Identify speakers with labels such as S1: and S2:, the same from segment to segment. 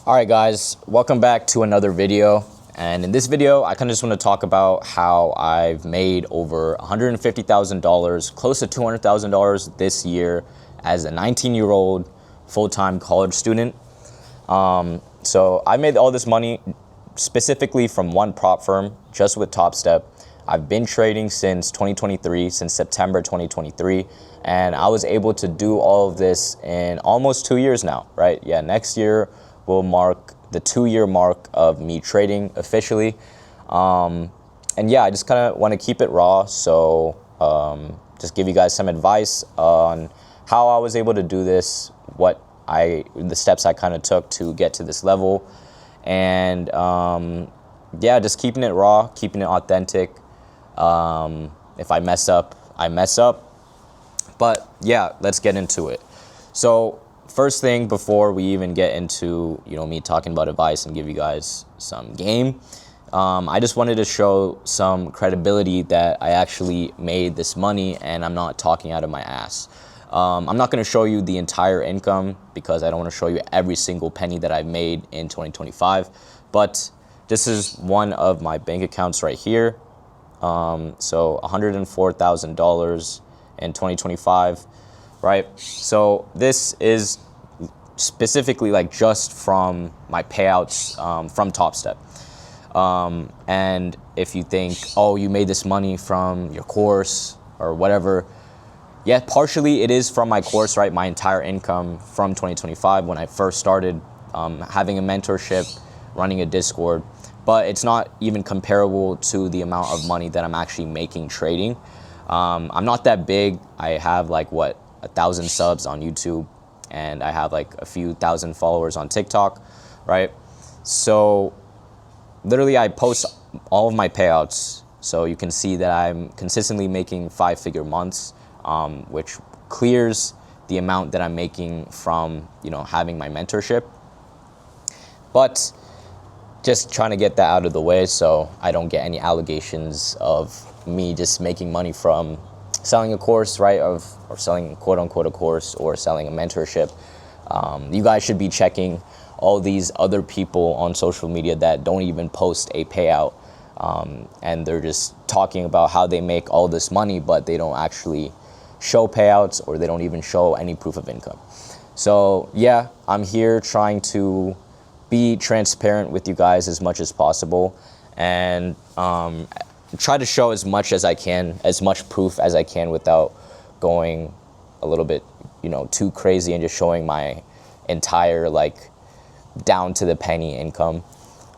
S1: All right, guys, welcome back to another video. And in this video, I kind of just want to talk about how I've made over $150,000, close to $200,000 this year as a 19-year-old full-time college student. So I made all this money specifically from one prop firm, just with Top Step. I've been trading since 2023, since September 2023, and I was able to do all of this in almost 2 years now, right? Yeah, next year will mark the 2-year mark of me trading officially. And yeah, I just kind of want to keep it raw. So just give you guys some advice on how I was able to do this, the steps I kind of took to get to this level. And yeah, just keeping it raw, keeping it authentic. If I mess up, I mess up. But yeah, let's get into it. So first thing, before we even get into me talking about advice and give you guys some game, I just wanted to show some credibility that I actually made this money and I'm not talking out of my ass. I'm not going to show you the entire income because I don't want to show you every single penny that I've made in 2025, but this is one of my bank accounts right here. So $104,000 in 2025. Right, so this is specifically like just from my payouts from Top Step. And if you think, oh, you made this money from your course or whatever, yeah, partially it is from my course, right? My entire income from 2025 when I first started having a mentorship, running a Discord, but it's not even comparable to the amount of money that I'm actually making trading. I'm not that big. I have like 1,000 subs on YouTube, and I have like a few thousand followers on TikTok, right? So literally I post all of my payouts, so you can see that I'm consistently making 5-figure months, which clears the amount that I'm making from having my mentorship. But just trying to get that out of the way so I don't get any allegations of me just making money from selling a course, right, or selling quote unquote a course or selling a mentorship. You guys should be checking all these other people on social media that don't even post a payout, and they're just talking about how they make all this money, but they don't actually show payouts or they don't even show any proof of income. So yeah, I'm here trying to be transparent with you guys as much as possible, and try to show as much as I can, as much proof as I can without going a little bit, too crazy and just showing my entire down to the penny income.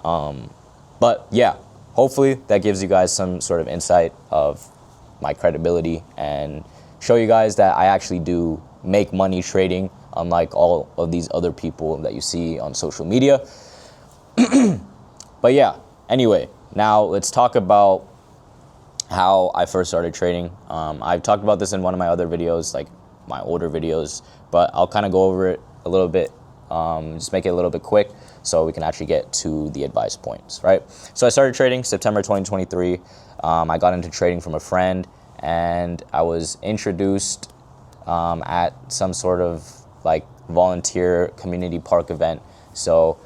S1: But yeah, hopefully that gives you guys some sort of insight of my credibility and show you guys that I actually do make money trading, unlike all of these other people that you see on social media. But yeah, anyway, now let's talk about how I first started trading. I've talked about this in one of my other videos, like my older videos, but I'll kind of go over it a little bit, just make it a little bit quick so we can actually get to the advice points, right? So I started trading September 2023. I got into trading from a friend, and I was introduced at some sort of volunteer community park event. So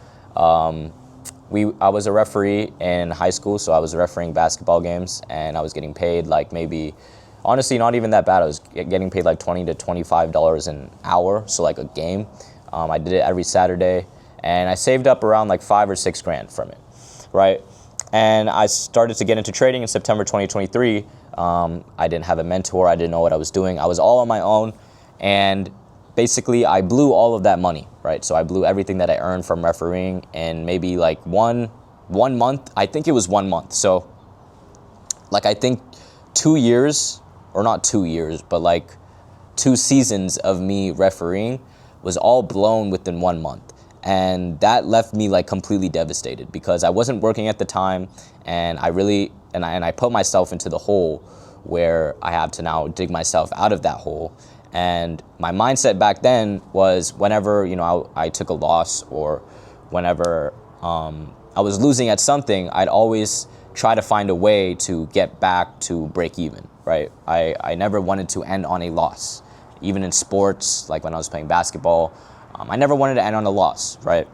S1: I was a referee in high school, so I was refereeing basketball games, and I was getting paid maybe, honestly, not even that bad. I was getting paid $20 to $25 an hour, so a game. I did it every Saturday, and I saved up around $5 or $6 grand from it, right? And I started to get into trading in September 2023. I didn't have a mentor. I didn't know what I was doing. I was all on my own, and basically I blew all of that money, right? So I blew everything that I earned from refereeing in maybe one month. I think it was 1 month. So I think 2 years, or not 2 years, but 2 seasons of me refereeing was all blown within 1 month. And that left me completely devastated because I wasn't working at the time, and I put myself into the hole where I have to now dig myself out of that hole. And my mindset back then was whenever I took a loss, or whenever I was losing at something, I'd always try to find a way to get back to break even, right? I never wanted to end on a loss. Even in sports, when I was playing basketball, I never wanted to end on a loss, right?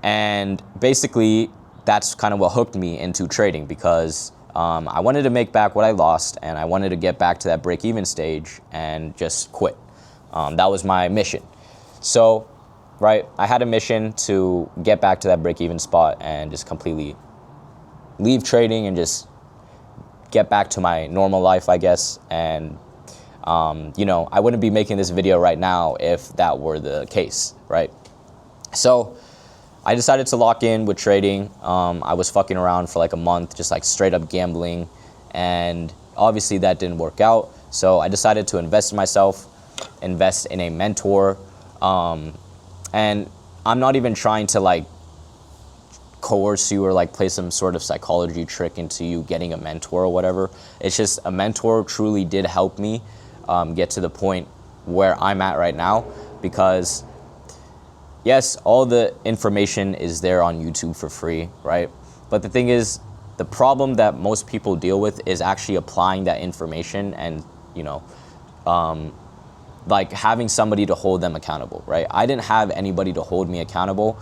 S1: And basically, that's kind of what hooked me into trading, because I wanted to make back what I lost, and I wanted to get back to that break-even stage and just quit. That was my mission. So, right, I had a mission to get back to that break-even spot and just completely leave trading and just get back to my normal life, I guess. And you know, I wouldn't be making this video right now if that were the case, right? So I decided to lock in with trading. I was fucking around for like a month, just like straight up gambling, and obviously that didn't work out. So I decided to invest in myself, invest in a mentor, and I'm not even trying to like coerce you or like play some sort of psychology trick into you getting a mentor or whatever. It's just a mentor truly did help me get to the point where I'm at right now, because yes, all the information is there on YouTube for free, right? But the thing is, the problem that most people deal with is actually applying that information and, you know, like having somebody to hold them accountable, right? I didn't have anybody to hold me accountable.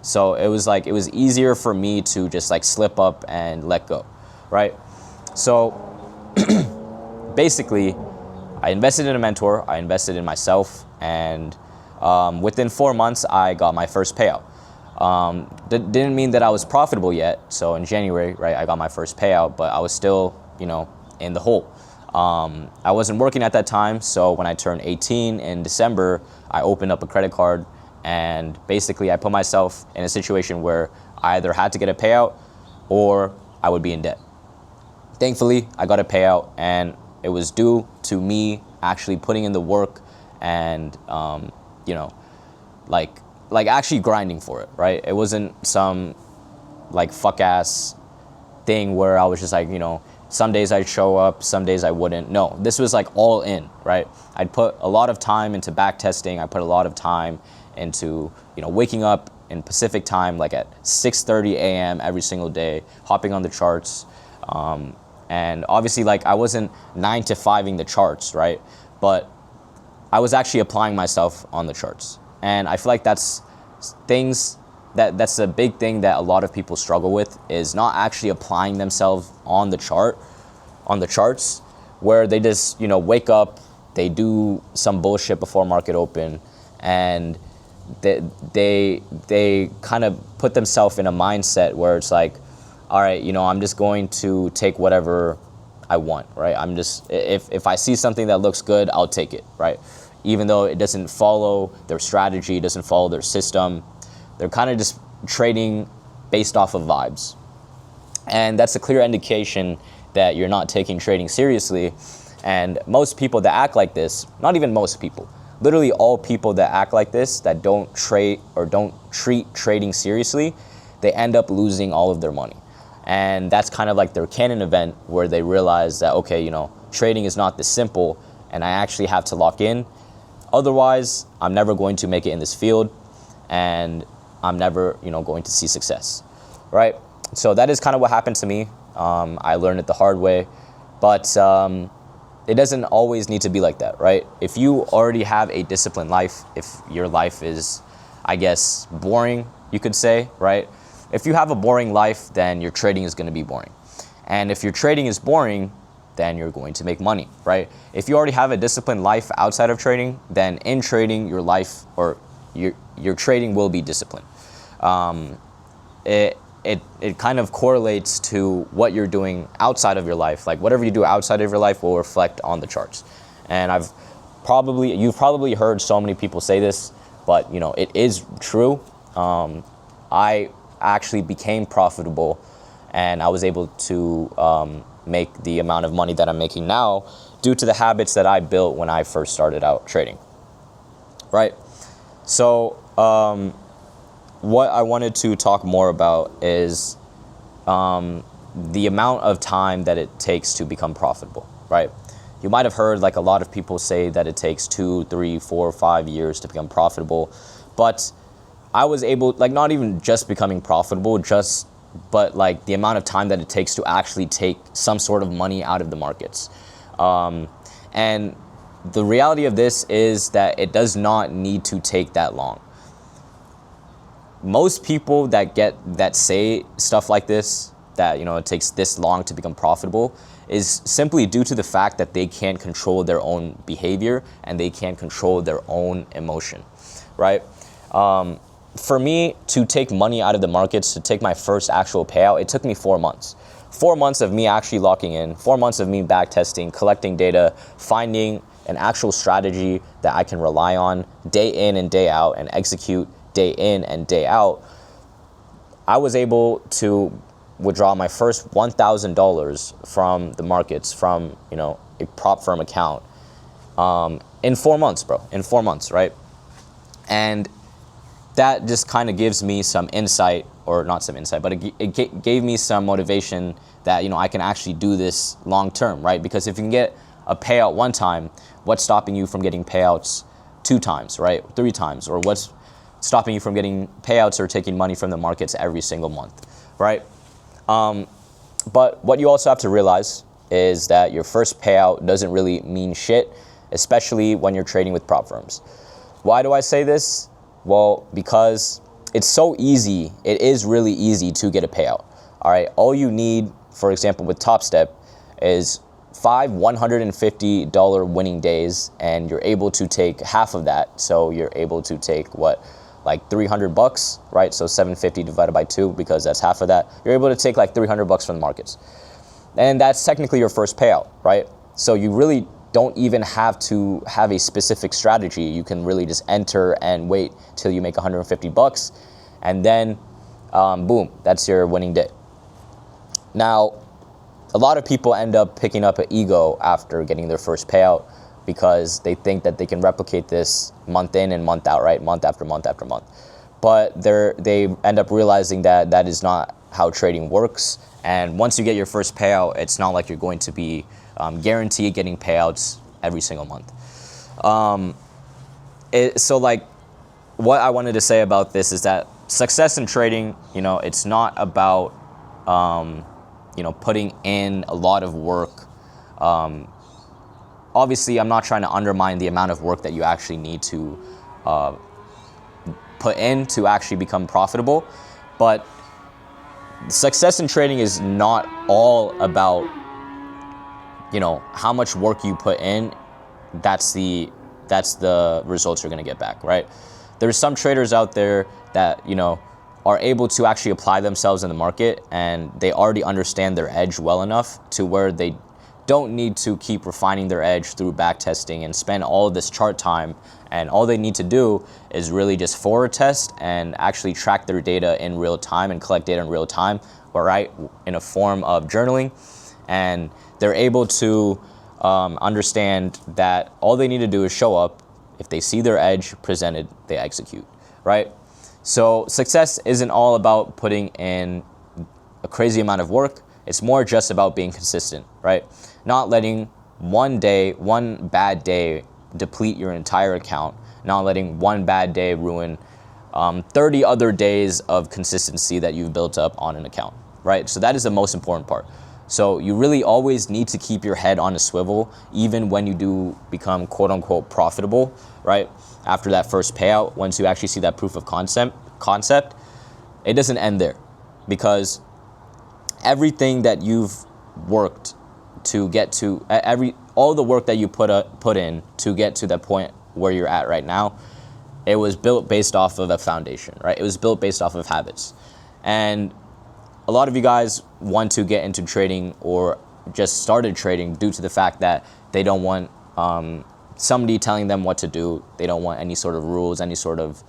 S1: So it was like, it was easier for me to just like slip up and let go, right? So basically, I invested in a mentor, I invested in myself, and within 4 months, I got my first payout. That didn't mean that I was profitable yet. So in January, right, I got my first payout, but I was still, you know, in the hole. I wasn't working at that time, so when I turned 18 in December, I opened up a credit card, and basically I put myself in a situation where I either had to get a payout or I would be in debt. Thankfully, I got a payout, and it was due to me actually putting in the work and, you know, like actually grinding for it, right? It wasn't some like fuck ass thing where I was just like, you know, some days I'd show up, some days I wouldn't. No, this was like all in, right? I'd put a lot of time into back testing. I put a lot of time into, you know, waking up in Pacific time, like at 6:30 a.m. every single day, hopping on the charts. And obviously, like, I wasn't 9 to 5ing the charts, right? But I was actually applying myself on the charts. And I feel like that's a big thing that a lot of people struggle with, is not actually applying themselves on the charts, where they just, you know, wake up, they do some bullshit before market open, and they kind of put themselves in a mindset where it's like, all right, you know, I'm just going to take whatever I want, right? I'm just, if I see something that looks good, I'll take it, right? Even though it doesn't follow their strategy, doesn't follow their system, they're kind of just trading based off of vibes. And that's a clear indication that you're not taking trading seriously. And most people that act like this, not even most people, literally all people that act like this, that don't trade or don't treat trading seriously, they end up losing all of their money. And that's kind of like their canon event, where they realize that, okay, you know, trading is not this simple, and I actually have to lock in. Otherwise, I'm never going to make it in this field, and I'm never, you know, going to see success, right? So that is kind of what happened to me. I learned it the hard way, but it doesn't always need to be like that, right? If you already have a disciplined life, if your life is, I guess, boring, you could say, right? If you have a boring life, then your trading is going to be boring. And if your trading is boring, then you're going to make money, right? If you already have a disciplined life outside of trading, then in trading, your life or your trading will be disciplined. It kind of correlates to what you're doing outside of your life. Like whatever you do outside of your life will reflect on the charts. And you've probably heard so many people say this, but you know, it is true. I actually became profitable, and I was able to make the amount of money that I'm making now due to the habits that I built when I first started out trading, right? So what I wanted to talk more about is the amount of time that it takes to become profitable, right? You might have heard like a lot of people say that it takes 2, 3, 4, 5 years to become profitable, but I was able, like, not even just becoming profitable, but like the amount of time that it takes to actually take some sort of money out of the markets. And the reality of this is that it does not need to take that long. most people that say stuff like this, that it takes this long to become profitable, is simply due to the fact that they can't control their own behavior and they can't control their own emotion, right? For me to take money out of the markets, to take my first actual payout, it took me 4 months. 4 months of me actually locking in, 4 months of me back testing, collecting data, finding an actual strategy that I can rely on day in and day out and execute day in and day out. I was able to withdraw my first $1,000 from the markets, from a prop firm account, in 4 months, bro. In 4 months, right? And that just kind of gives me some insight, or not some insight, but it gave me some motivation that I can actually do this long term, right? Because if you can get a payout one time, what's stopping you from getting payouts 2 times, right? 3 times, or what's stopping you from getting payouts or taking money from the markets every single month, right? But what you also have to realize is that your first payout doesn't really mean shit, especially when you're trading with prop firms. Why do I say this? Well, because it's so easy. It is really easy to get a payout. All right. All you need, for example, with Top Step, is 5 $150 winning days, and you're able to take half of that. So you're able to take like $300, right? So 750 divided by 2, because that's half of that. You're able to take like $300 from the markets. And that's technically your first payout, right? So you really don't even have to have a specific strategy. You can really just enter and wait till you make $150, and then boom, that's your winning day. Now, a lot of people end up picking up an ego after getting their first payout, because they think that they can replicate this month in and month out, right? Month after month after month. But they end up realizing that that is not how trading works. And once you get your first payout, it's not like you're going to be guaranteed getting payouts every single month. So like, what I wanted to say about this is that success in trading, it's not about, putting in a lot of work. Obviously, I'm not trying to undermine the amount of work that you actually need to put in to actually become profitable, but success in trading is not all about, how much work you put in. That's the results you're going to get back, right? There's some traders out there that, are able to actually apply themselves in the market, and they already understand their edge well enough to where they don't need to keep refining their edge through back testing and spend all this chart time. And all they need to do is really just forward test and actually track their data in real time and collect data in real time, right, in a form of journaling. And they're able to understand that all they need to do is show up. If they see their edge presented, they execute, right? So success isn't all about putting in a crazy amount of work. It's more just about being consistent, right? Not letting one bad day deplete your entire account. Not letting one bad day ruin 30 other days of consistency that you've built up on an account, right? So that is the most important part. So you really always need to keep your head on a swivel, even when you do become quote unquote profitable, right? After that first payout, once you actually see that proof of concept, it doesn't end there, because everything that you've worked to get to, all the work that you put in to get to that point where you're at right now, it was built based off of a foundation, right? It was built based off of habits. And a lot of you guys want to get into trading or just started trading due to the fact that they don't want somebody telling them what to do. They don't want any sort of rules, any sort of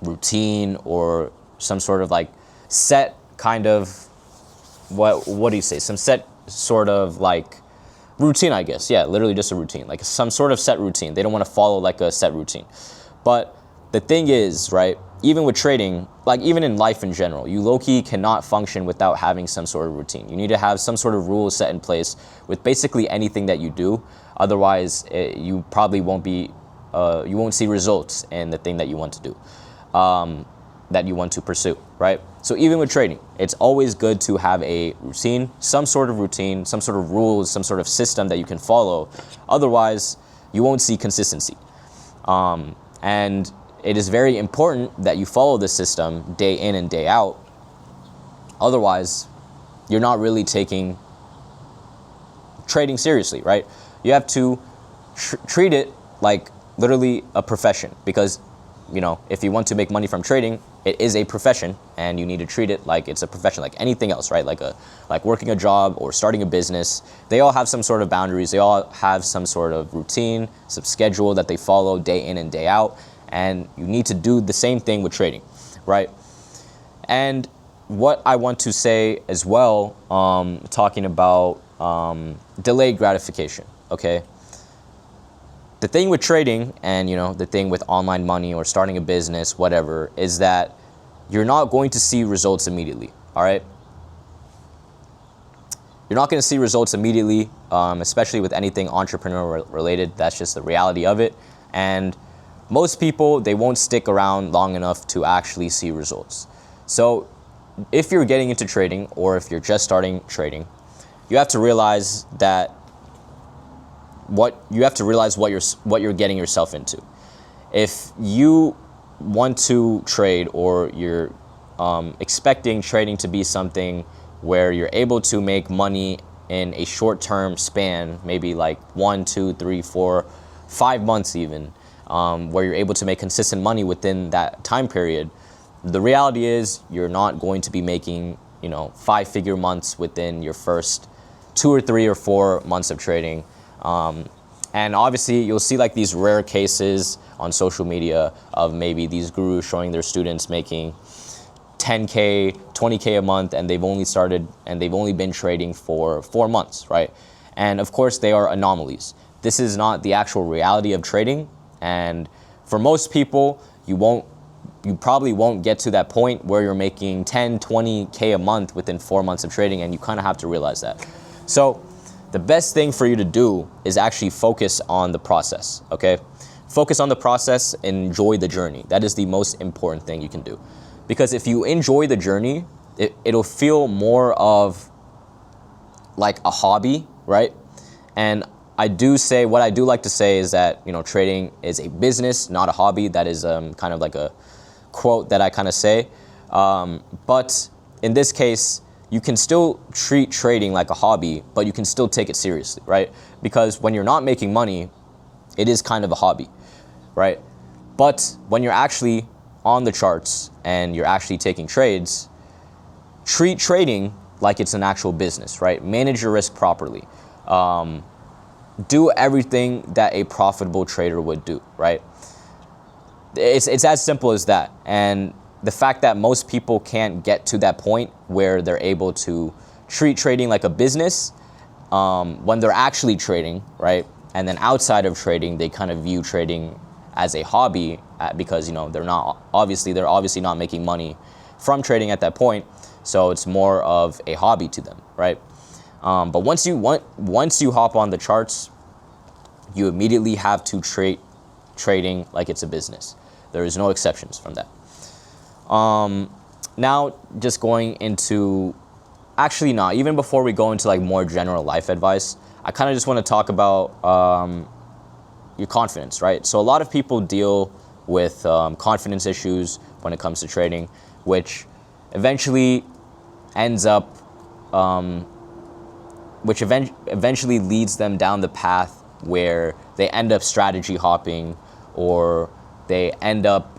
S1: routine, or some sort of like set kind of, what do you say? Some set sort of like routine, I guess. Yeah, literally just a routine, like some sort of set routine. They don't want to follow like a set routine. But the thing is, right, even with trading, like even in life in general, you low-key cannot function without having some sort of routine. You need to have some sort of rules set in place with basically anything that you do. Otherwise, you probably won't see results in the thing that you want to do, that you want to pursue, right? So even with trading, it's always good to have a routine, some sort of rules, some sort of system that you can follow. Otherwise, you won't see consistency. And it is very important that you follow the system day in and day out. Otherwise, you're not really taking trading seriously, right? You have to treat it like literally a profession, because if you want to make money from trading, it is a profession, and you need to treat it like it's a profession, like anything else, right? Like working a job or starting a business. They all have some sort of boundaries. They all have some sort of routine, some schedule that they follow day in and day out, and you need to do the same thing with trading, right? And what I want to say as well, talking about delayed gratification, okay? The thing with trading and, the thing with online money or starting a business, whatever, is that you're not going to see results immediately, all right? You're not going to see results immediately, especially with anything entrepreneur related. That's just the reality of it. And most people, they won't stick around long enough to actually see results. So if you're getting into trading, or if you're just starting trading, you have to realize what you're getting yourself into. If you want to trade, or you're expecting trading to be something where you're able to make money in a short-term span, maybe like 1, 2, 3, 4, 5 months even, where you're able to make consistent money within that time period, the reality is you're not going to be making 5-figure months within your first 2 or 3 or 4 months of trading. And obviously you'll see like these rare cases on social media of maybe these gurus showing their students making 10K, 20K a month, and they've only been trading for 4 months, right? And of course they are anomalies. This is not the actual reality of trading. And for most people, you probably won't get to that point where you're making 10, 20K a month within 4 months of trading, and you kind of have to realize that. So the best thing for you to do is actually focus on the process, okay? Focus on the process and enjoy the journey. That is the most important thing you can do. Because if you enjoy the journey, it'll feel more of like a hobby, right? And what I do like to say is that, trading is a business, not a hobby. That is kind of like a quote that I kind of say. But in this case, you can still treat trading like a hobby, but you can still take it seriously, right? Because when you're not making money, it is kind of a hobby, right? But when you're actually on the charts and you're actually taking trades, treat trading like it's an actual business, right? Manage your risk properly. Do everything that a profitable trader would do, right? It's as simple as that. And the fact that most people can't get to that point where they're able to treat trading like a business when they're actually trading, right? And then outside of trading, they kind of view trading as a hobby because they're obviously not making money from trading at that point. So it's more of a hobby to them, right? But once you hop on the charts, you immediately have to treat trading like it's a business. There is no exceptions from that. Now, just going into, actually not, even before we go into like more general life advice, I kind of just want to talk about your confidence, right? So a lot of people deal with confidence issues when it comes to trading, which eventually ends up, eventually leads them down the path where they end up strategy hopping, or they end up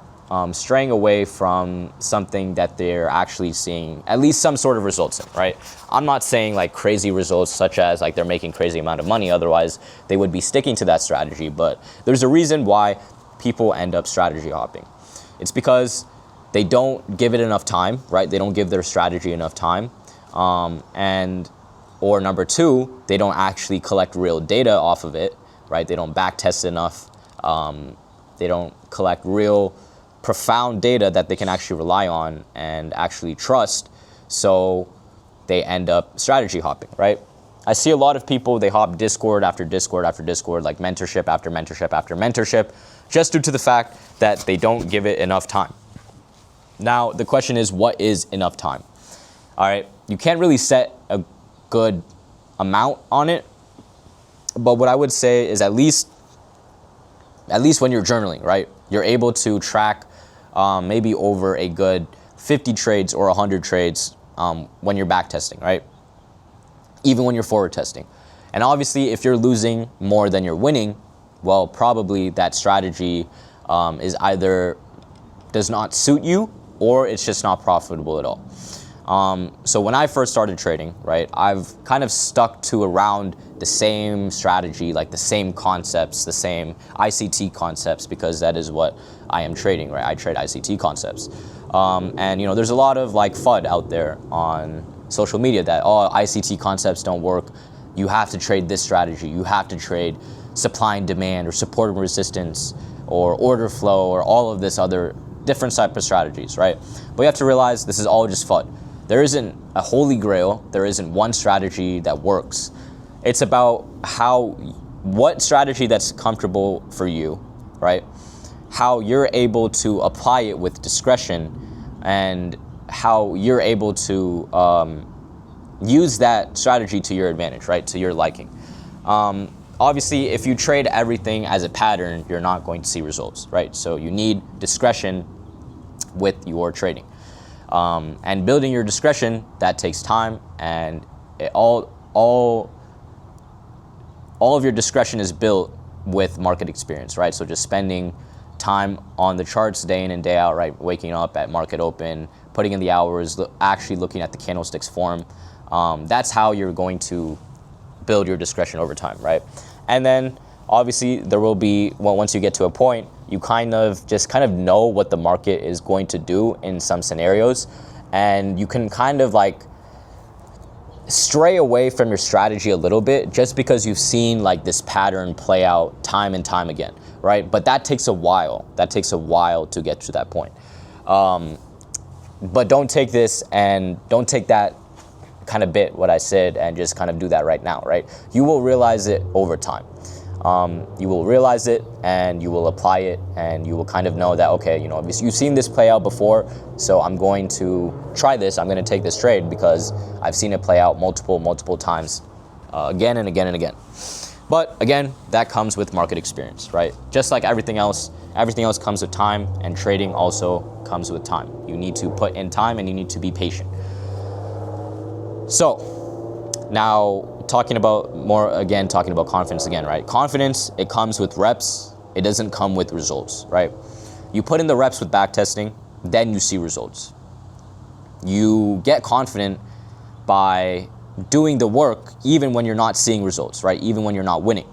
S1: straying away from something that they're actually seeing at least some sort of results in, right? I'm not saying like crazy results such as like they're making crazy amount of money, otherwise they would be sticking to that strategy, but there's a reason why people end up strategy hopping. It's because they don't give it enough time, right? They don't give their strategy enough time. Or number two, they don't actually collect real data off of it, right? They don't back test enough. They don't collect real profound data that they can actually rely on and actually trust. So they end up strategy hopping, right? I see a lot of people, they hop Discord after Discord after Discord, like mentorship after mentorship after mentorship, just due to the fact that they don't give it enough time. Now, the question is, what is enough time? All right, you can't really set a good amount on it, but what I would say is at least at least when you're journaling, right? You're able to track maybe over a good 50 trades or 100 trades when you're back testing, right? Even when you're forward testing. And obviously, if you're losing more than you're winning, well, probably that strategy is either does not suit you or it's just not profitable at all. So when I first started trading, right, I've kind of stuck to around the same strategy, like the same concepts, the same ICT concepts, because that is what I am trading, right? I trade ICT concepts. And you know, there's a lot of like FUD out there on social media that, oh, ICT concepts don't work. You have to trade this strategy. You have to trade supply and demand or support and resistance or order flow or all of this other different type of strategies, right? But you have to realize this is all just FUD. There isn't a holy grail. There isn't one strategy that works. It's about what strategy that's comfortable for you, right? How you're able to apply it with discretion and how you're able to use that strategy to your advantage, right? To your liking. Obviously, if you trade everything as a pattern, you're not going to see results, right? So you need discretion with your trading. And building your discretion, that takes time, and all of your discretion is built with market experience, right? So just spending time on the charts day in and day out, right? Waking up at market open, putting in the hours, actually looking at the candlesticks form. That's how you're going to build your discretion over time, right? And then obviously there will be, well, once you get to a point, you kind of know what the market is going to do in some scenarios, and you can kind of like stray away from your strategy a little bit just because you've seen like this pattern play out time and time again, right? But that takes a while. That takes a while to get to that point. But don't take that kind of bit what I said and just kind of do that right now, right? You will realize it over time. You will realize it and you will apply it, and you will kind of know that, okay, you know, you've seen this play out before, so I'm going to try this. I'm going to take this trade because I've seen it play out multiple times, again and again and again. But again, that comes with market experience, right? Just like everything else comes with time, and trading also comes with time. You need to put in time and you need to be patient. So now talking about confidence again, right? Confidence, it comes with reps. It doesn't come with results, right? You put in the reps with backtesting, then you see results. You get confident by doing the work even when you're not seeing results, right? Even when you're not winning.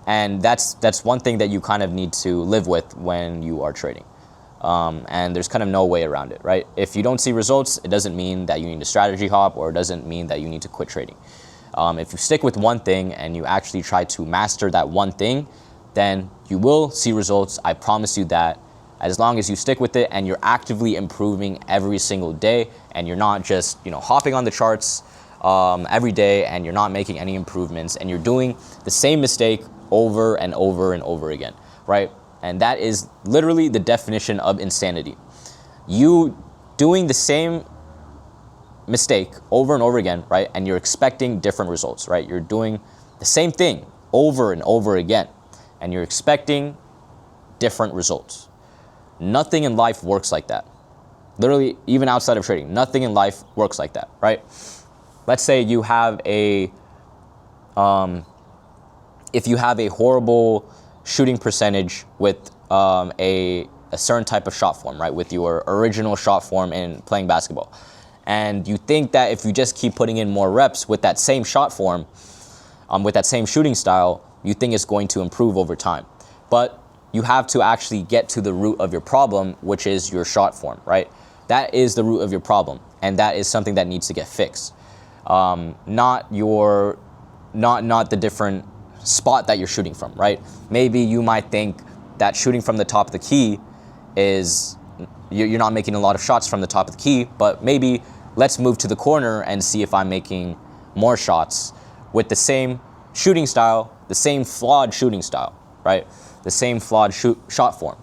S1: And that's one thing that you kind of need to live with when you are trading. And there's kind of no way around it, right? If you don't see results, it doesn't mean that you need to strategy hop, or it doesn't mean that you need to quit trading. If you stick with one thing and you actually try to master that one thing, then you will see results. I promise you that, as long as you stick with it and you're actively improving every single day, and you're not just, you know, hopping on the charts every day and you're not making any improvements, and you're doing the same mistake over and over and over again, right? And that is literally the definition of insanity. You doing the same mistake over and over again, right? And you're expecting different results, right? You're doing the same thing over and over again, and you're expecting different results. Nothing in life works like that. Literally, even outside of trading, nothing in life works like that, right? Let's say you have if you have a horrible shooting percentage with a certain type of shot form, right? With your original shot form in playing basketball. And you think that if you just keep putting in more reps with that same shot form, with that same shooting style, you think it's going to improve over time. But you have to actually get to the root of your problem, which is your shot form, right? That is the root of your problem, and that is something that needs to get fixed. Not the different spot that you're shooting from, right? Maybe you might think that shooting from the top of the key is, you're not making a lot of shots from the top of the key, but maybe let's move to the corner and see if I'm making more shots with the same shooting style, the same flawed shooting style, right? The same flawed shot form.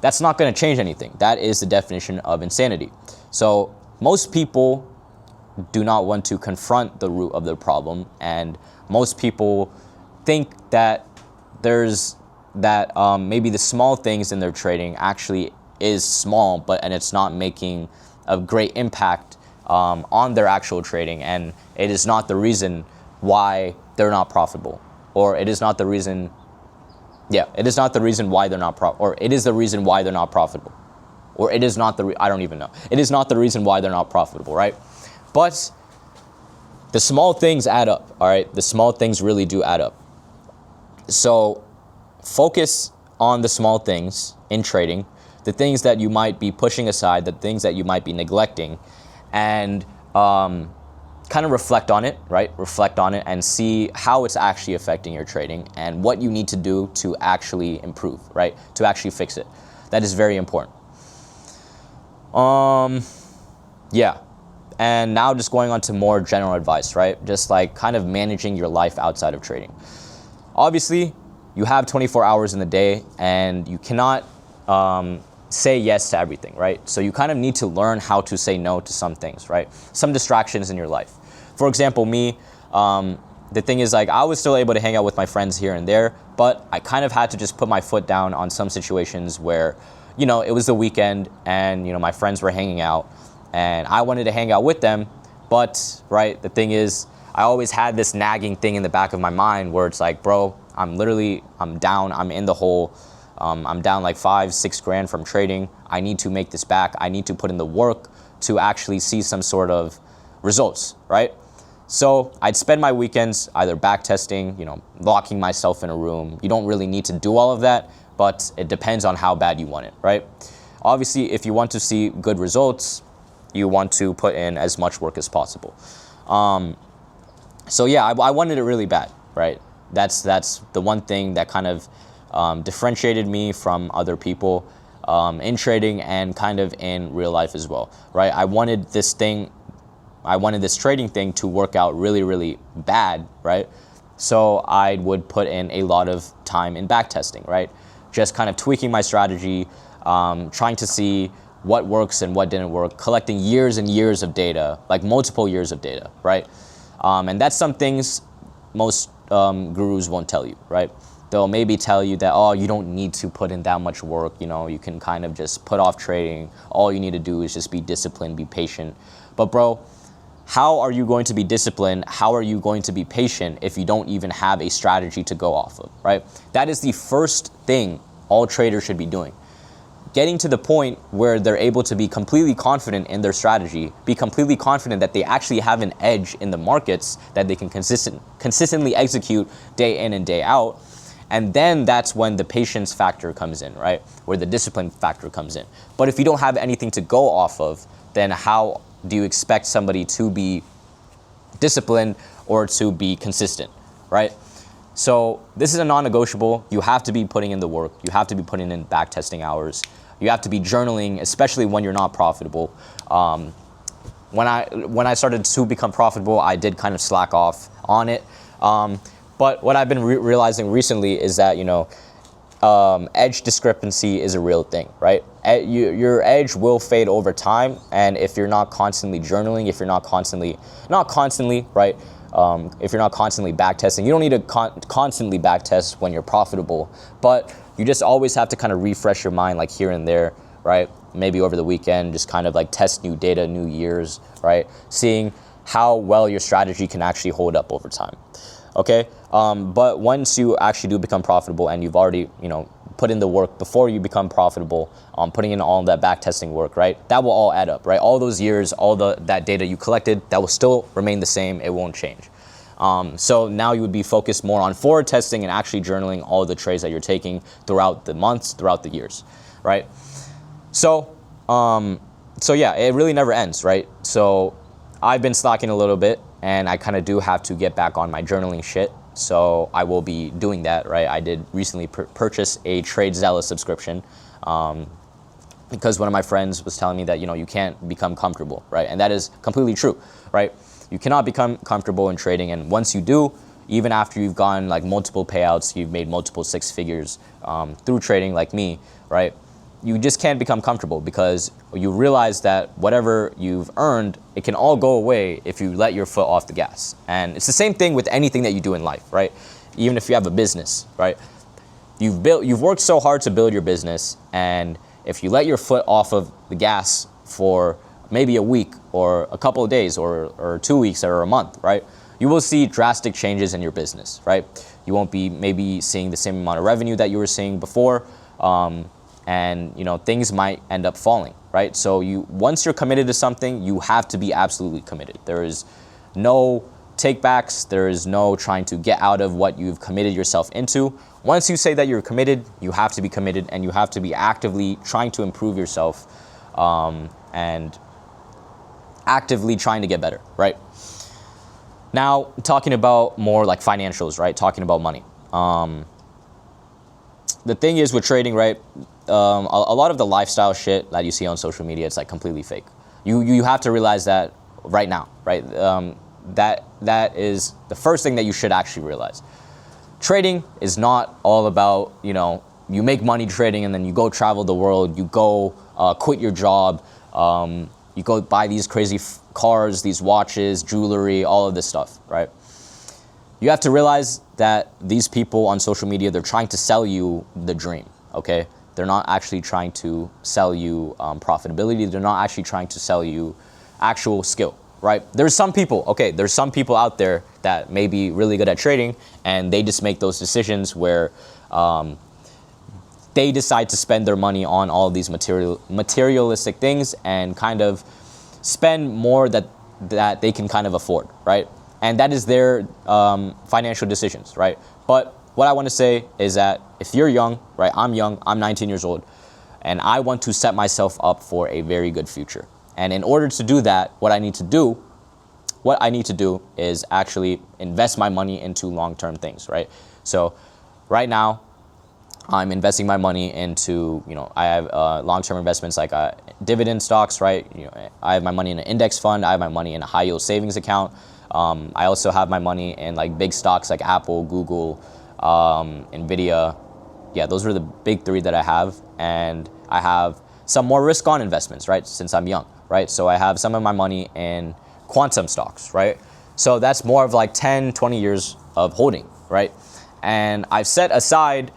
S1: That's not going to change anything. That is the definition of insanity. So most people do not want to confront the root of their problem, and most people think that there's that maybe the small things in their trading actually is small, and it's not making a great impact on their actual trading, and it is not the reason why they're not profitable, or it is not the reason, it is not the reason why they're not or it is the reason why they're not profitable, or it is not I don't even know. It is not the reason why they're not profitable, right? But the small things add up, all right? The small things really do add up. So focus on the small things in trading, the things that you might be pushing aside, the things that you might be neglecting, and kind of reflect on it, right? Reflect on it and see how it's actually affecting your trading and what you need to do to actually improve, right? To actually fix it. That is very important. Yeah. And now just going on to more general advice, right? Just like kind of managing your life outside of trading. Obviously, you have 24 hours in the day and you cannot say yes to everything, right? So you kind of need to learn how to say no to some things, right? Some distractions in your life. For example, me, the thing is, like, I was still able to hang out with my friends here and there, but I kind of had to just put my foot down on some situations where, you know, it was the weekend and, you know, my friends were hanging out and I wanted to hang out with them. But, right, the thing is, I always had this nagging thing in the back of my mind where it's like, bro, I'm down, I'm in the hole. I'm down like 5-6 grand from trading. I need to make this back. I need to put in the work to actually see some sort of results, right? So I'd spend my weekends either back testing, you know, locking myself in a room. You don't really need to do all of that, but it depends on how bad you want it, right? Obviously, if you want to see good results, you want to put in as much work as possible. So yeah, I wanted it really bad, right? That's the one thing that kind of differentiated me from other people in trading and kind of in real life as well, right? I wanted this trading thing to work out really, really bad, right? So I would put in a lot of time in back testing, right? Just kind of tweaking my strategy, trying to see what works and what didn't work, collecting years and years of data, like multiple years of data, right? And that's some things most gurus won't tell you, right? They'll maybe tell you that, oh, you don't need to put in that much work, you know, you can kind of just put off trading. All you need to do is just be disciplined, be patient. But bro, how are you going to be disciplined? How are you going to be patient if you don't even have a strategy to go off of, right? That is the first thing all traders should be doing. Getting to the point where they're able to be completely confident in their strategy, be completely confident that they actually have an edge in the markets that they can consistently execute day in and day out. And then that's when the patience factor comes in, right? Where the discipline factor comes in. But if you don't have anything to go off of, then how do you expect somebody to be disciplined or to be consistent, right? So this is a non-negotiable. You have to be putting in the work. You have to be putting in back testing hours. You have to be journaling, especially when you're not profitable. When I started to become profitable, I did kind of slack off on it. But what I've been realizing recently is that, you know, edge discrepancy is a real thing, right? Your edge will fade over time, and if you're not constantly journaling, if you're not constantly, right? If you're not constantly back testing, you don't need to constantly back test when you're profitable, but you just always have to kind of refresh your mind, like here and there, right? Maybe over the weekend, just kind of like test new data, new years, right? Seeing how well your strategy can actually hold up over time. Okay, but once you actually do become profitable and you've already, you know, put in the work before you become profitable, putting in all that back testing work, right? That will all add up, right? All those years, all that data you collected, that will still remain the same. It won't change. So now you would be focused more on forward testing and actually journaling all the trades that you're taking throughout the months, throughout the years, right? So yeah, it really never ends, right? So I've been slacking a little bit, and I kind of do have to get back on my journaling shit. So I will be doing that, right? I did recently purchase a TradeZella subscription because one of my friends was telling me that, you know, you can't become comfortable, right? And that is completely true, right? You cannot become comfortable in trading. And once you do, even after you've gotten like multiple payouts, you've made multiple six figures through trading like me, right? You just can't become comfortable because you realize that whatever you've earned, it can all go away if you let your foot off the gas. And it's the same thing with anything that you do in life, right? Even if you have a business, right? you've worked so hard to build your business, and if you let your foot off of the gas for maybe a week or a couple of days or 2 weeks or a month, right? You will see drastic changes in your business, right? You won't be maybe seeing the same amount of revenue that you were seeing before, and things might end up falling, right? So once you're committed to something, you have to be absolutely committed. There is no takebacks. There is no trying to get out of what you've committed yourself into. Once you say that you're committed, you have to be committed, and you have to be actively trying to improve yourself, and actively trying to get better, right? Now, talking about more like financials, right? Talking about money. The thing is with trading, right? A lot of the lifestyle shit that you see on social media, it's like completely fake. You have to realize that right now, right? That is the first thing that you should actually realize. Trading is not all about, you make money trading and then you go travel the world, you go quit your job, you go buy these crazy cars, these watches, jewelry, all of this stuff, right? You have to realize that these people on social media, they're trying to sell you the dream, okay? They're not actually trying to sell you profitability. They're not actually trying to sell you actual skill, right? There's some people out there that may be really good at trading, and they just make those decisions where they decide to spend their money on all of these materialistic things and kind of spend more that they can kind of afford, right? And that is their financial decisions, right? But what I want to say is that if you're young, right? I'm young, I'm 19 years old, and I want to set myself up for a very good future. And in order to do that, what I need to do is actually invest my money into long-term things, right? So right now, I'm investing my money into, I have long-term investments like dividend stocks, right? I have my money in an index fund. I have my money in a high-yield savings account. I also have my money in like big stocks like Apple, Google, Nvidia. Yeah, those are the big three that I have. And I have some more risk-on investments, right? Since I'm young, right? So I have some of my money in quantum stocks, right? So that's more of like 10, 20 years of holding, right? And I've set aside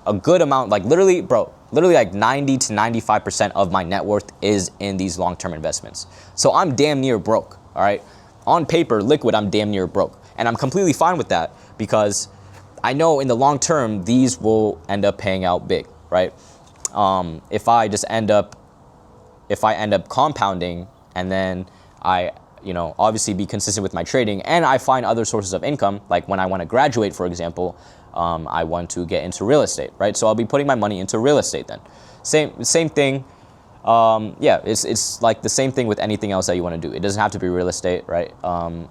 S1: a good amount, like literally like 90 to 95% of my net worth is in these long-term investments. So I'm damn near broke, all right? On paper, liquid, I'm damn near broke. And I'm completely fine with that because I know in the long term, these will end up paying out big, right? If I end up compounding and then I, obviously be consistent with my trading and I find other sources of income, like when I want to graduate, for example, I want to get into real estate, right? So I'll be putting my money into real estate then. Same thing. It's like the same thing with anything else that you want to do. It doesn't have to be real estate, right?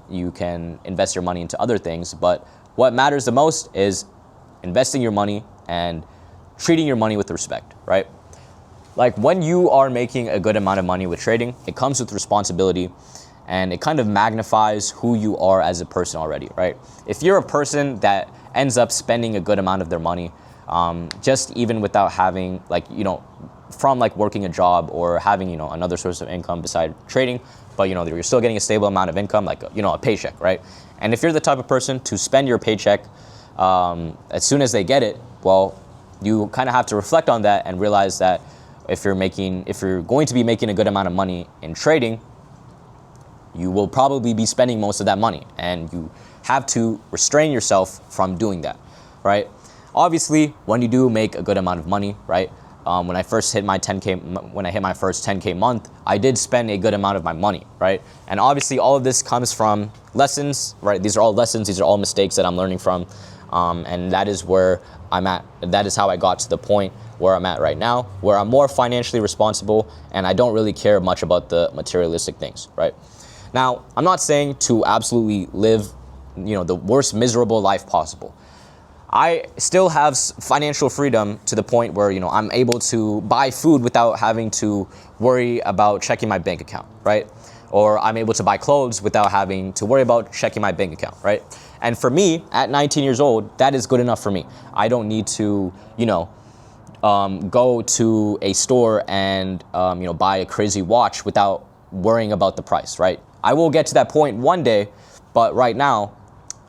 S1: You can invest your money into other things, but what matters the most is investing your money and treating your money with respect, right? Like when you are making a good amount of money with trading, it comes with responsibility and it kind of magnifies who you are as a person already, right? If you're a person that ends up spending a good amount of their money, just even without having from working a job or having, another source of income beside trading, but you're still getting a stable amount of income, like, a paycheck, right? And if you're the type of person to spend your paycheck as soon as they get it, well, you kind of have to reflect on that and realize that if you're going to be making a good amount of money in trading, you will probably be spending most of that money, and you have to restrain yourself from doing that, right? Obviously, when you do make a good amount of money, right? When I hit my first 10K month, I did spend a good amount of my money, right? And obviously, all of this comes from lessons, right? These are all lessons. These are all mistakes that I'm learning from, and that is where I'm at. That is how I got to the point where I'm at right now, where I'm more financially responsible, and I don't really care much about the materialistic things, right? Now, I'm not saying to absolutely live, the worst miserable life possible. I still have financial freedom to the point where, I'm able to buy food without having to worry about checking my bank account, right? Or I'm able to buy clothes without having to worry about checking my bank account, right? And for me, at 19 years old, that is good enough for me. I don't need to, go to a store and, buy a crazy watch without worrying about the price, right? I will get to that point one day, but right now,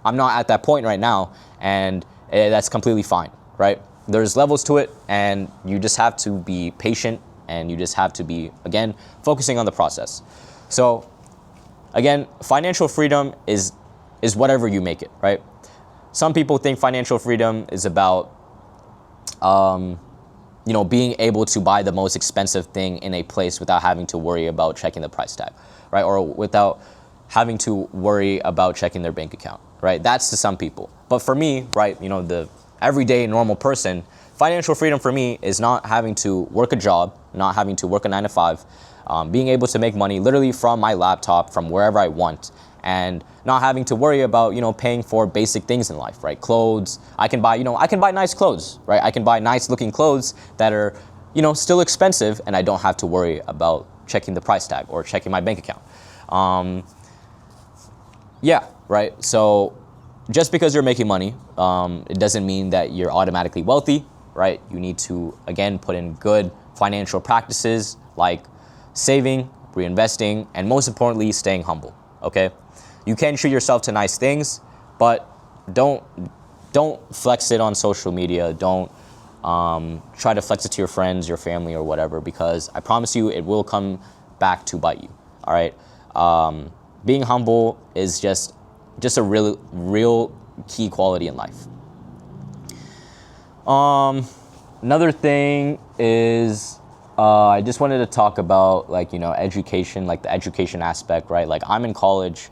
S1: I'm not at that point right now, and that's completely fine, right? there's levels to it, and you just have to be patient, and you just have to be, again, focusing on the process. So again, financial freedom is whatever you make it, right? Some people think financial freedom is about being able to buy the most expensive thing in a place without having to worry about checking the price tag, right? Or without having to worry about checking their bank account, right? That's to some people. But for me, right, the everyday normal person, financial freedom for me is not having to work a job, not having to work a 9 to 5, being able to make money literally from my laptop, from wherever I want, and not having to worry about, paying for basic things in life, right? Clothes. I can buy nice clothes, right? I can buy nice looking clothes that are, still expensive, and I don't have to worry about checking the price tag or checking my bank account. Yeah, right? So just because you're making money, it doesn't mean that you're automatically wealthy, right? You need to, again, put in good financial practices like saving, reinvesting, and most importantly, staying humble, okay? You can treat yourself to nice things, but don't flex it on social media. Don't try to flex it to your friends, your family, or whatever, because I promise you it will come back to bite you, all right? Being humble is just a real key quality in life. Another thing is I just wanted to talk about education, like the education aspect, right? Like I'm in college,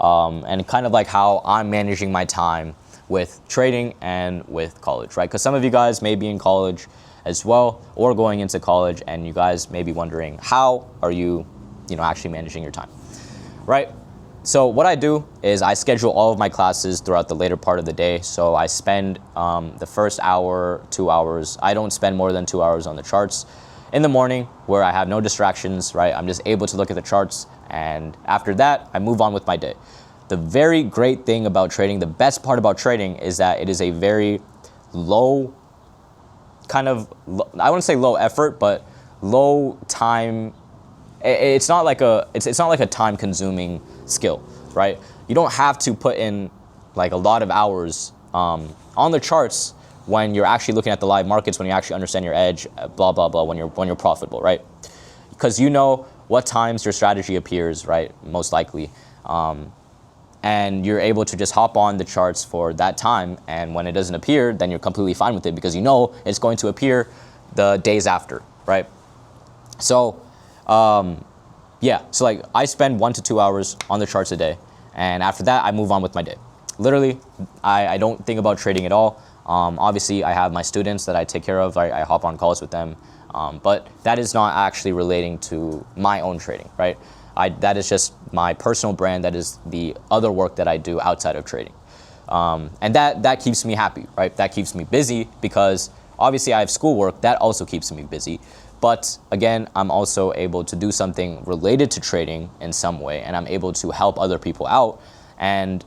S1: and kind of like how I'm managing my time with trading and with college, right? Because some of you guys may be in college as well or going into college, and you guys may be wondering, how are you, actually managing your time, right? So what I do is I schedule all of my classes throughout the later part of the day. So I spend the first hour, 2 hours. I don't spend more than 2 hours on the charts in the morning where I have no distractions, right? I'm just able to look at the charts, and after that, I move on with my day. The very great thing about trading, the best part about trading is that it is a very low, I wouldn't say low effort, but low time. It's not like a time consuming skill, right? You don't have to put in like a lot of hours on the charts when you're actually looking at the live markets, when you actually understand your edge, blah, blah, blah, when you're profitable, right? Because you know what times your strategy appears, right? Most likely. And you're able to just hop on the charts for that time. And when it doesn't appear, then you're completely fine with it because you know it's going to appear the days after, right? So, yeah, so like I spend 1 to 2 hours on the charts a day. And after that, I move on with my day. Literally, I don't think about trading at all. Obviously, I have my students that I take care of. I hop on calls with them. But that is not actually relating to my own trading, right? That is just my personal brand. That is the other work that I do outside of trading. And that keeps me happy, right? That keeps me busy because obviously I have schoolwork. That also keeps me busy. But again, I'm also able to do something related to trading in some way, and I'm able to help other people out and,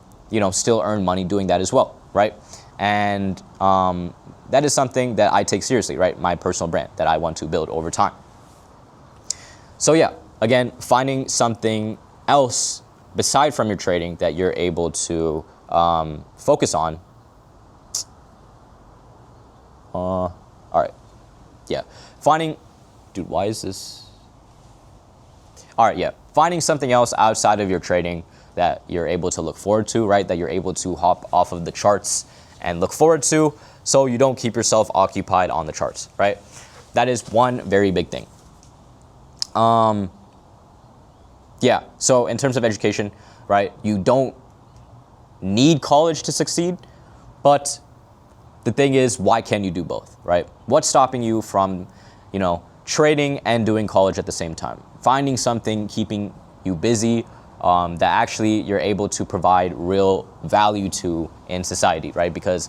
S1: still earn money doing that as well, right? And that is something that I take seriously, right? My personal brand that I want to build over time. So yeah, again, finding something else beside from your trading that you're able to focus on. All right, yeah, dude, why is this? All right, yeah. Finding something else outside of your trading that you're able to look forward to, right? That you're able to hop off of the charts and look forward to so you don't keep yourself occupied on the charts, right? That is one very big thing. Yeah, so in terms of education, right? You don't need college to succeed, but the thing is, why can't you do both, right? What's stopping you from, trading and doing college at the same time? Finding something keeping you busy that actually you're able to provide real value to in society, right? Because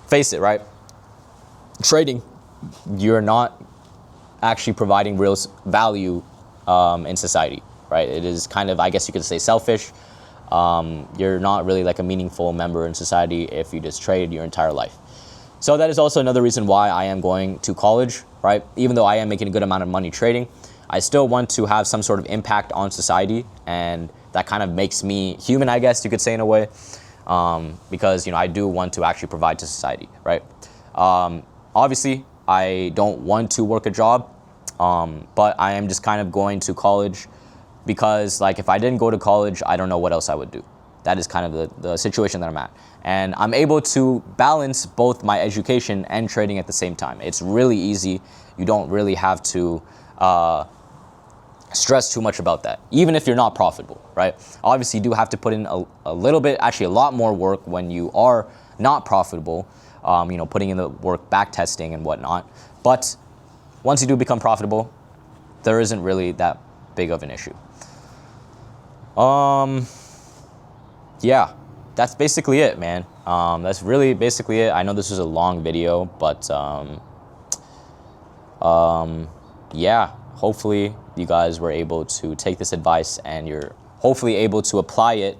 S1: face it, right? Trading, you're not actually providing real value in society, right? It is kind of, I guess you could say, selfish. You're not really like a meaningful member in society if you just trade your entire life. So that is also another reason why I am going to college, right? Even though I am making a good amount of money trading, I still want to have some sort of impact on society, and that kind of makes me human, I guess you could say, in a way, because I do want to actually provide to society, right? Obviously, I don't want to work a job, but I am just kind of going to college because, like, if I didn't go to college, I don't know what else I would do. That is kind of the situation that I'm at. And I'm able to balance both my education and trading at the same time. It's really easy. You don't really have to stress too much about that, even if you're not profitable, right? Obviously, you do have to put in a little bit, actually a lot more work when you are not profitable, putting in the work, back testing and whatnot. But once you do become profitable, there isn't really that big of an issue. Yeah, that's basically it, man. That's really basically it. I know this was a long video, but yeah, hopefully you guys were able to take this advice and you're hopefully able to apply it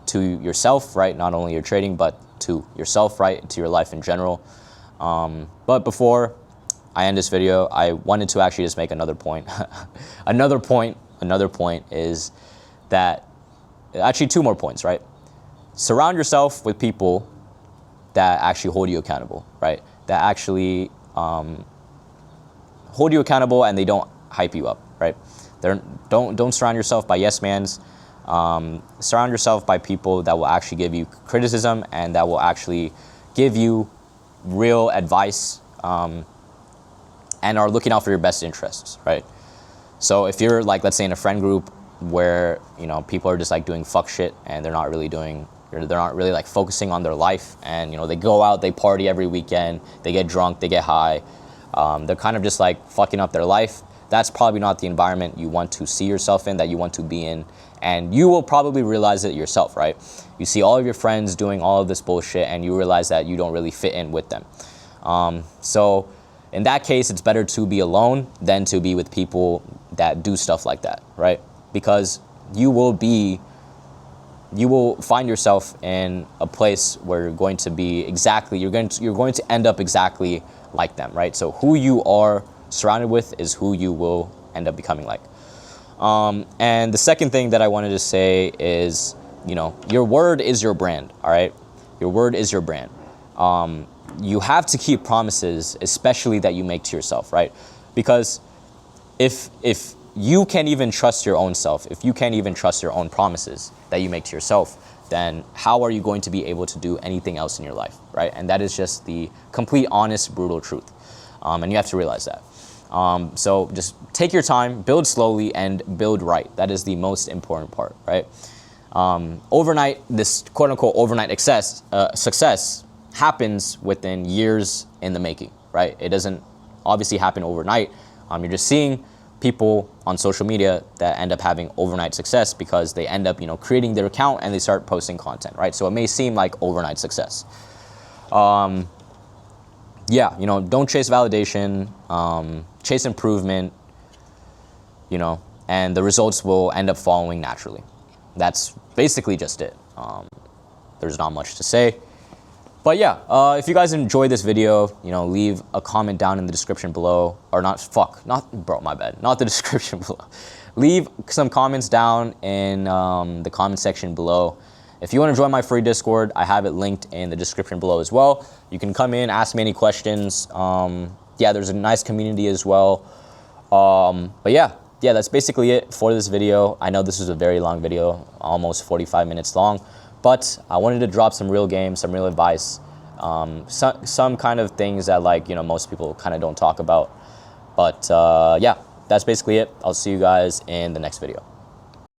S1: to yourself, right? Not only your trading, but to yourself, right? To your life in general. But before I end this video, I wanted to actually just make another point. Another point is that, actually two more points, right? Surround yourself with people that actually hold you accountable, right? That actually hold you accountable and they don't hype you up, right? Don't surround yourself by yes mans. Surround yourself by people that will actually give you criticism and that will actually give you real advice and are looking out for your best interests, right? So if you're like, let's say in a friend group where, people are just like doing fuck shit and they're not really like focusing on their life, and they go out, they party every weekend, they get drunk, they get high, they're kind of just like fucking up their life. That's probably not the environment you want to see yourself in, that you want to be in. And you will probably realize it yourself, right? You see all of your friends doing all of this bullshit and you realize that you don't really fit in with them. So in that case, it's better to be alone than to be with people that do stuff like that, right? Because you will find yourself in a place where you're going to end up exactly like them, right? So who you are surrounded with is who you will end up becoming like. And the second thing that I wanted to say is, your word is your brand, all right? Your word is your brand. You have to keep promises, especially that you make to yourself, right? Because if you can't even trust your own self, if you can't even trust your own promises that you make to yourself, then how are you going to be able to do anything else in your life, right? And that is just the complete, honest, brutal truth. And you have to realize that. So just take your time, build slowly, and build right. That is the most important part, right? Overnight, this quote-unquote overnight success happens within years in the making, right? It doesn't obviously happen overnight. You're just seeing people on social media that end up having overnight success because they end up, creating their account and they start posting content, right? So it may seem like overnight success. Yeah, don't chase validation, chase improvement, and the results will end up following naturally. That's basically just it. There's not much to say. But yeah, if you guys enjoyed this video, leave a comment down in the description below, or not the description below. Leave some comments down in the comment section below. If you want to join my free Discord, I have it linked in the description below as well. You can come in, ask me any questions. Yeah, there's a nice community as well. But yeah, that's basically it for this video. I know this was a very long video, almost 45 minutes long. But I wanted to drop some real game, some real advice, some kind of things that most people kind of don't talk about. But yeah, that's basically it. I'll see you guys in the next video.